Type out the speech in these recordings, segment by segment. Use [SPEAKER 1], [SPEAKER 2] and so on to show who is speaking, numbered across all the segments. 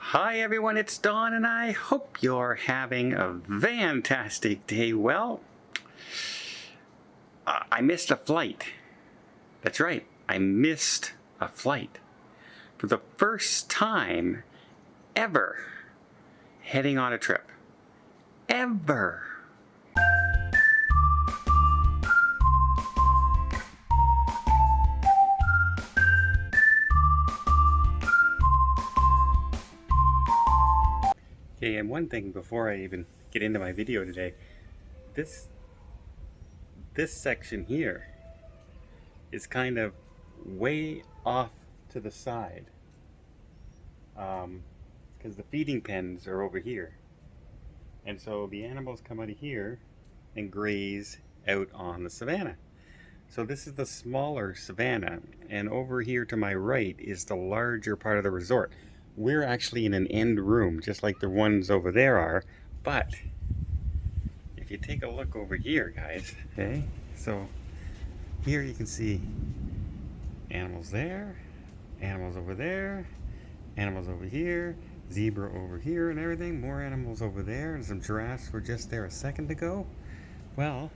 [SPEAKER 1] Hi everyone, it's Don and I hope you're having a fantastic day. Well, I missed a flight. That's right, I missed a flight. For the first time ever heading on a trip. Ever. Okay, and one thing before I even get into my video today, this section here is kind of way off to the side because the feeding pens are over here, and so the animals come out of here and graze out on the savanna. So this is the smaller savanna, and over here to my right is the larger part of the resort. We're actually in an end room, just like the ones over there are, but if you take a look over here, guys, okay, so here you can see animals there, animals over there, animals over here, zebra over here and everything, more animals over there, and some giraffes were just there a second ago. Well,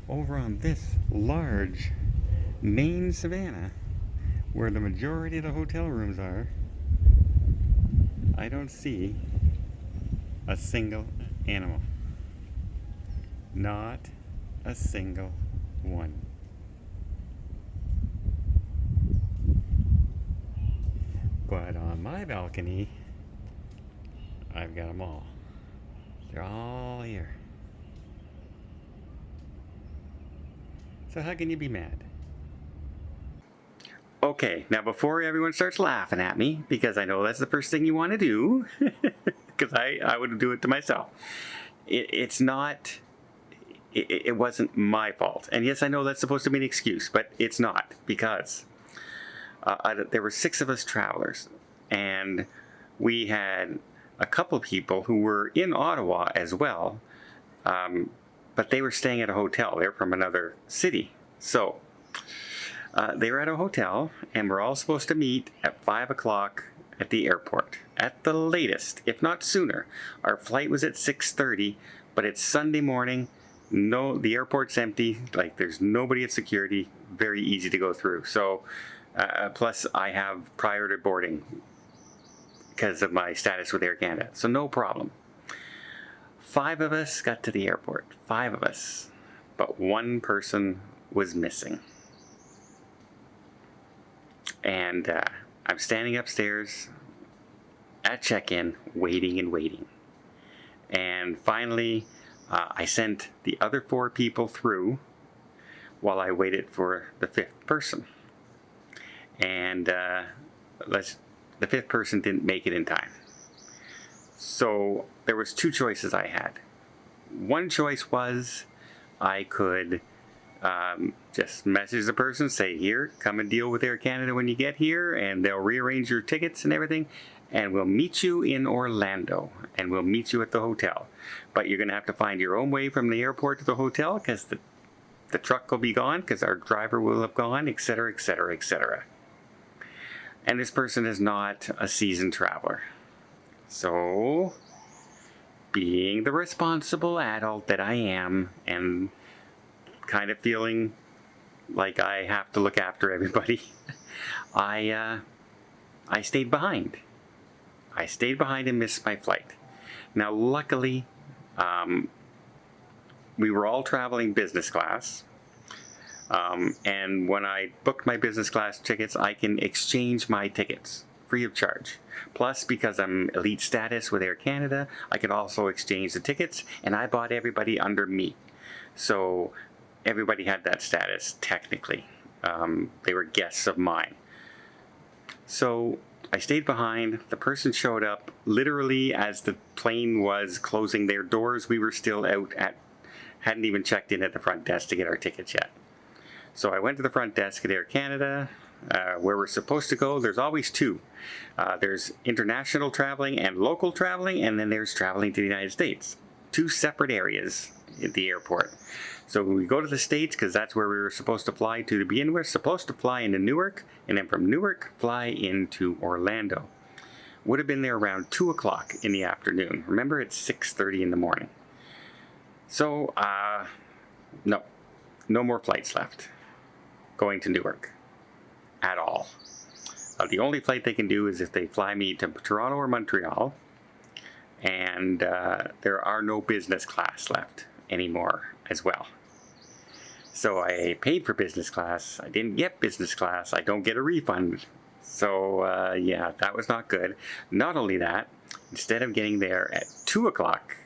[SPEAKER 1] over on this large main savanna, where the majority of the hotel rooms are, I don't see a single animal. Not a single one. But on my balcony, I've got them all. They're all here. So how can you be mad? Okay, now before everyone starts laughing at me, because I know that's the first thing you want to do, because I would do it to myself. It wasn't my fault. And yes, I know that's supposed to be an excuse, but it's not, because there were 6 of us travelers, and we had a couple people who were in Ottawa as well, but they were staying at a hotel. They're from another city. So they were at a hotel, and we're all supposed to meet at 5 o'clock at the airport. At the latest, if not sooner. Our flight was at 6:30, but it's Sunday morning. No, the airport's empty. Like, there's nobody at security. Very easy to go through. So, plus I have prior to boarding because of my status with Air Canada. So no problem. 5 of us got to the airport. 5 of us. But 1 person was missing. And I'm standing upstairs at check-in, waiting and waiting. And finally, I sent the other 4 people through while I waited for the 5th person. And the 5th person didn't make it in time. So there was 2 choices I had. One choice was I could just message the person, say, here, come and deal with Air Canada when you get here, and they'll rearrange your tickets and everything, and we'll meet you in Orlando, and we'll meet you at the hotel. But you're going to have to find your own way from the airport to the hotel, because the truck will be gone, because our driver will have gone, etc., etc., etc. And this person is not a seasoned traveler. So, being the responsible adult that I am, and kind of feeling like I have to look after everybody, I stayed behind. I stayed behind and missed my flight. Now, luckily, we were all traveling business class, and when I booked my business class tickets, I can exchange my tickets free of charge. Plus, because I'm elite status with Air Canada, I could also exchange the tickets, and I bought everybody under me. So everybody had that status, technically. They were guests of mine. So I stayed behind. The person showed up literally as the plane was closing their doors. We were still out hadn't even checked in at the front desk to get our tickets yet. So I went to the front desk at Air Canada, where we're supposed to go. There's always 2. There's international traveling and local traveling, and then there's traveling to the United States. 2 separate areas at the airport. So we go to the States, because that's where we were supposed to fly to begin with. Supposed to fly into Newark, and then from Newark, fly into Orlando. would have been there around 2 o'clock in the afternoon. Remember, it's 6:30 in the morning. So, no more flights left going to Newark at all. The only flight they can do is if they fly me to Toronto or Montreal, and there are no business class left anymore as well. So I paid for business class. I didn't get business class. I don't get a refund. So yeah, that was not good. Not only that, instead of getting there at 2 o'clock,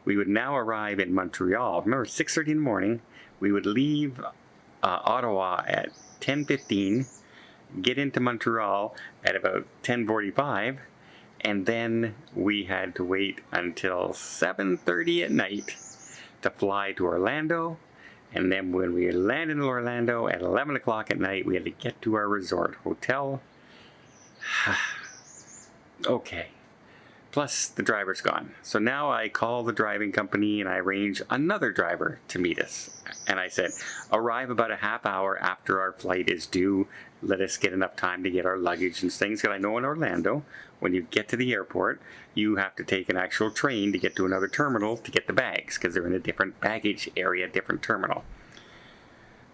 [SPEAKER 1] we would now arrive in Montreal. Remember, 6:30 in the morning. We would leave Ottawa at 10:15, get into Montreal at about 10:45, and then we had to wait until 7:30 at night to fly to Orlando. And then when we landed in Orlando at 11 o'clock at night, we had to get to our resort hotel. Okay. Plus, the driver's gone. So now I call the driving company and I arrange another driver to meet us. And I said, arrive about a half hour after our flight is due. Let us get enough time to get our luggage and things. Because I know in Orlando, when you get to the airport, you have to take an actual train to get to another terminal to get the bags. Because they're in a different baggage area, different terminal.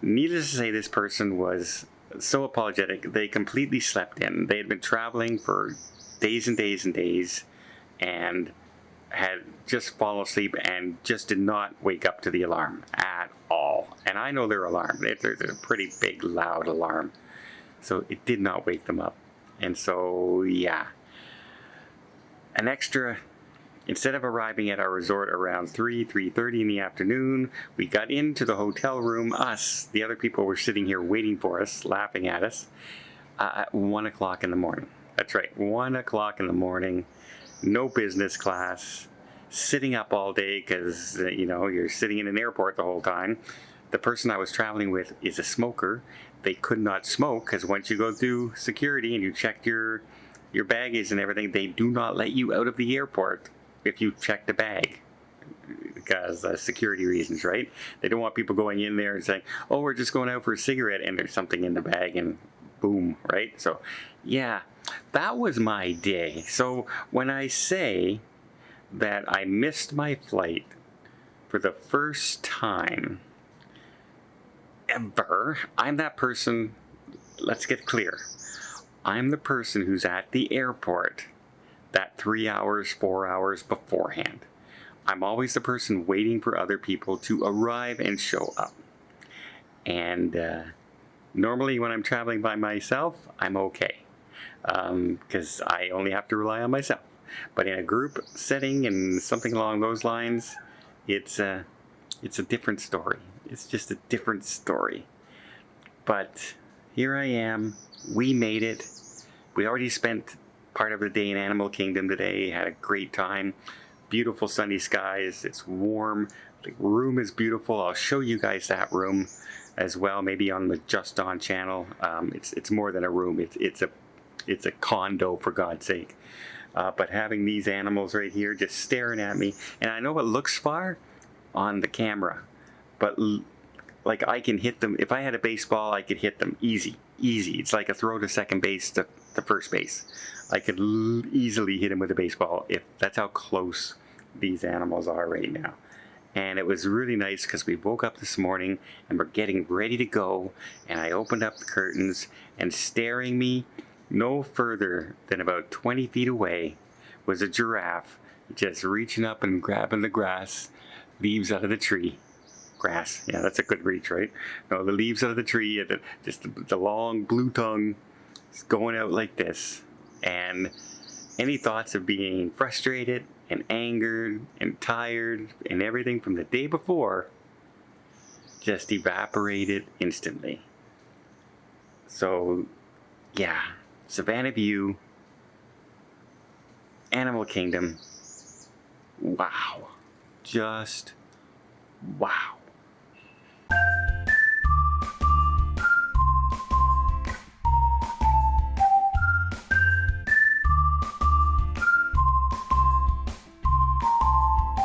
[SPEAKER 1] Needless to say, this person was so apologetic. They completely slept in. They had been traveling for days and days and days, and had just fallen asleep and just did not wake up to the alarm at all. And I know their alarm. It's a pretty big, loud alarm. So it did not wake them up. And so, yeah. An extra, instead of arriving at our resort around 3:30 in the afternoon, we got into the hotel room. Us, the other people were sitting here waiting for us, laughing at us, at 1 o'clock in the morning. That's right, 1 o'clock in the morning. No business class, sitting up all day because, you're sitting in an airport the whole time. The person I was traveling with is a smoker. They could not smoke because once you go through security and you check your baggage and everything, they do not let you out of the airport if you check the bag because security reasons, right? They don't want people going in there and saying, oh, we're just going out for a cigarette and there's something in the bag and boom, right? So, yeah. That was my day. So when I say that I missed my flight for the first time ever, I'm that person, let's get clear. I'm the person who's at the airport that 3 hours, 4 hours beforehand. I'm always the person waiting for other people to arrive and show up. And normally when I'm traveling by myself, I'm okay. Because I only have to rely on myself. But in a group setting and something along those lines, it's a different story. It's just a different story. But here I am. We made it. We already spent part of the day in Animal Kingdom today. Had a great time. Beautiful sunny skies. It's warm. The room is beautiful. I'll show you guys that room as well. Maybe on the Just On channel. It's more than a room. It's a condo, for God's sake. But having these animals right here just staring at me, and I know it looks far on the camera, but like I can hit them. If I had a baseball, I could hit them easy. It's like a throw to second base to first base. I could easily hit him with a baseball if that's how close these animals are right now. And it was really nice because we woke up this morning and we're getting ready to go, and I opened up the curtains, and staring me no further than about 20 feet away was a giraffe just reaching up and grabbing the grass, leaves out of the tree. Grass, yeah, that's a good reach, right? No, the leaves out of the tree, just the long blue tongue is going out like this. And any thoughts of being frustrated and angered and tired and everything from the day before just evaporated instantly. So, yeah. Savannah View, Animal Kingdom, wow, just wow.